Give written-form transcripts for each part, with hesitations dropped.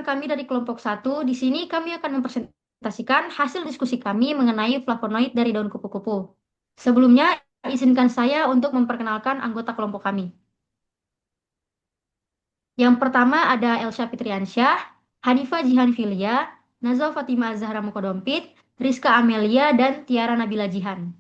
kami dari kelompok satu. Di sini kami akan mempresentasikan hasil diskusi kami mengenai flavonoid dari daun kupu-kupu. Sebelumnya, izinkan saya untuk memperkenalkan anggota kelompok kami. Yang pertama ada Elsa Fitriansyah, Hanifah Jihan Filia, Nazwa Fatimah Zahra Mukodompit, Rizka Amelia, dan Tiara Nabila Jihan.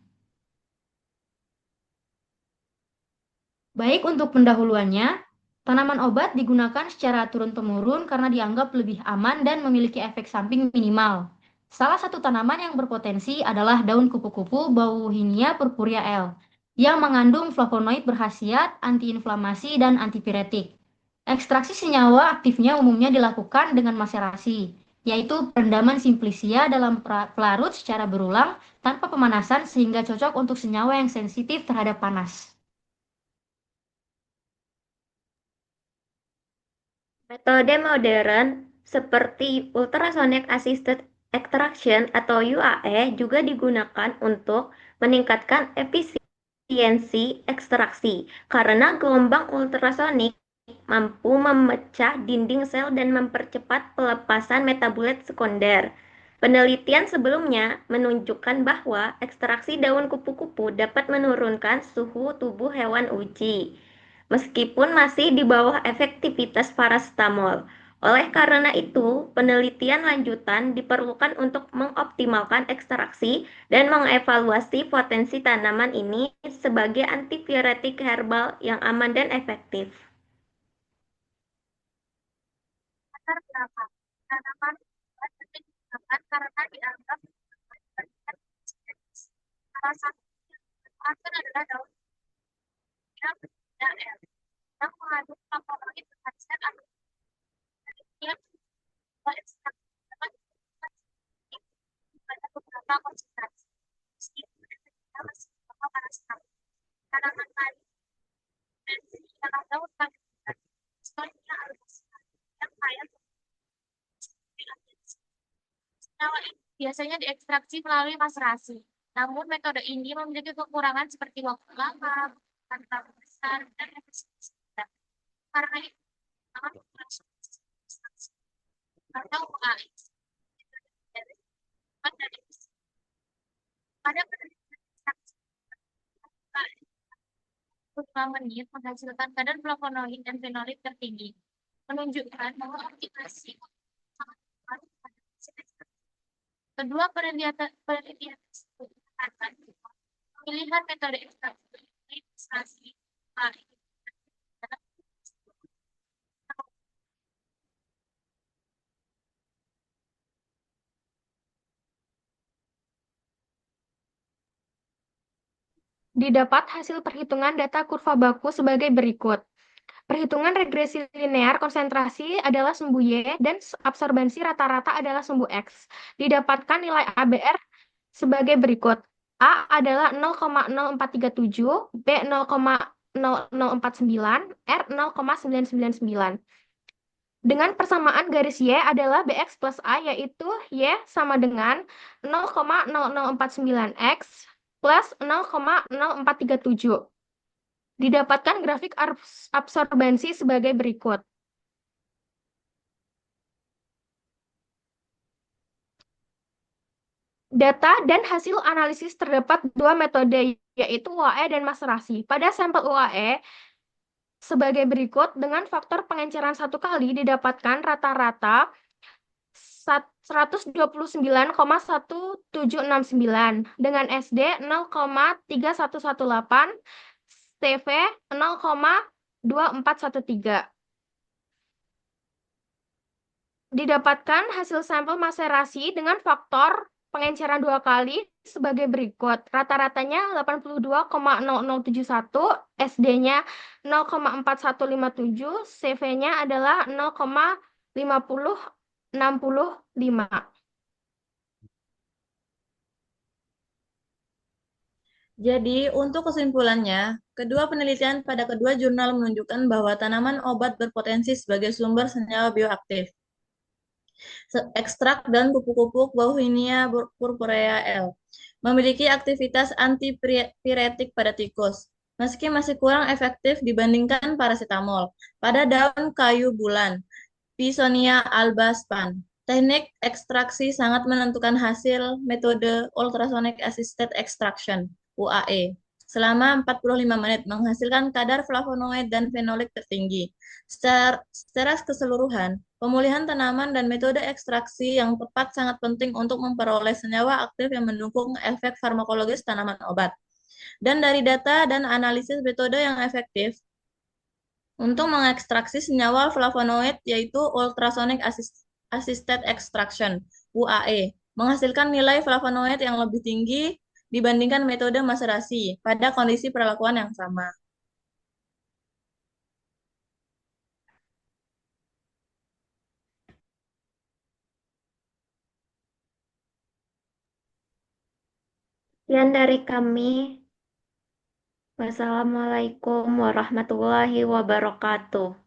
Baik untuk pendahuluannya, tanaman obat digunakan secara turun-temurun karena dianggap lebih aman dan memiliki efek samping minimal. Salah satu tanaman yang berpotensi adalah daun kupu-kupu Bauhinia purpurea L, yang mengandung flavonoid berkhasiat antiinflamasi dan antipiretik. Ekstraksi senyawa aktifnya umumnya dilakukan dengan maserasi, yaitu perendaman simplisia dalam pelarut secara berulang tanpa pemanasan sehingga cocok untuk senyawa yang sensitif terhadap panas. Metode modern seperti ultrasonic assisted extraction atau UAE juga digunakan untuk meningkatkan efisiensi ekstraksi karena gelombang ultrasonik mampu memecah dinding sel dan mempercepat pelepasan metabolit sekunder. Penelitian sebelumnya menunjukkan bahwa ekstraksi daun kupu-kupu dapat menurunkan suhu tubuh hewan uji, meskipun masih di bawah efektivitas paracetamol. Oleh karena itu, penelitian lanjutan diperlukan untuk mengoptimalkan ekstraksi dan mengevaluasi potensi tanaman ini sebagai antipiretik herbal yang aman dan efektif. Latar belakang tanaman obat digunakan karena dianggap salah satu adalah daun yang tidak yang mengandung flavonoid berkhasiat antidiabetes pada beberapa konsentrasi. Meskipun efeknya masih sama pada sekali. Tanaman lain dalam daun kandungan historinya adalah yang kaya senyawa ini biasanya diekstraksi melalui maserasi. Namun metode ini memiliki kekurangan seperti waktu lama, tanpa besar, dan efisiensi rendah. Karena itu, atau AI pada penelitian ekstraksi 5 menit menghasilkan kadar flavonoid dan fenolit tertinggi, menunjukkan bahwa optimasi sangat berpengaruh pada hasil ekstraksi. Kedua penelitian tersebut mengatakan pemilihan metode ekstraksi baik didapat hasil perhitungan data kurva baku sebagai berikut. Perhitungan regresi linear konsentrasi adalah sumbu Y dan absorbensi rata-rata adalah sumbu X. Didapatkan nilai ABR sebagai berikut. A adalah 0,0437, B 0,0049, R 0,999. Dengan persamaan garis Y adalah BX plus A, yaitu Y sama dengan 0,0049X plus 0,0437. Didapatkan grafik absorbensi sebagai berikut. Data dan hasil analisis terdapat dua metode, yaitu UAE dan maserasi. Pada sampel UAE, sebagai berikut, dengan faktor pengenceran satu kali didapatkan rata-rata 129,1769 dengan SD 0,3118, CV 0,2413. Didapatkan hasil sampel maserasi dengan faktor pengenceran dua kali sebagai berikut. Rata-ratanya 82,0071, SD-nya 0,4157, CV-nya adalah 0,5065. Jadi, untuk kesimpulannya, kedua penelitian pada kedua jurnal menunjukkan bahwa tanaman obat berpotensi sebagai sumber senyawa bioaktif. Ekstrak dan kupu-kupu Bauhinia purpurea L memiliki aktivitas antipiretik pada tikus, meski masih kurang efektif dibandingkan paracetamol. Pada daun kayu bulan, Pisonia alba span. Teknik ekstraksi sangat menentukan hasil metode ultrasonic assisted extraction (UAE) selama 45 menit menghasilkan kadar flavonoid dan fenolik tertinggi. Secara keseluruhan, pemulihan tanaman dan metode ekstraksi yang tepat sangat penting untuk memperoleh senyawa aktif yang mendukung efek farmakologis tanaman obat. Dan dari data dan analisis metode yang efektif, untuk mengekstraksi senyawa flavonoid yaitu ultrasonic assisted extraction UAE menghasilkan nilai flavonoid yang lebih tinggi dibandingkan metode maserasi pada kondisi perlakuan yang sama. Sekian dari kami. Wassalamualaikum warahmatullahi wabarakatuh.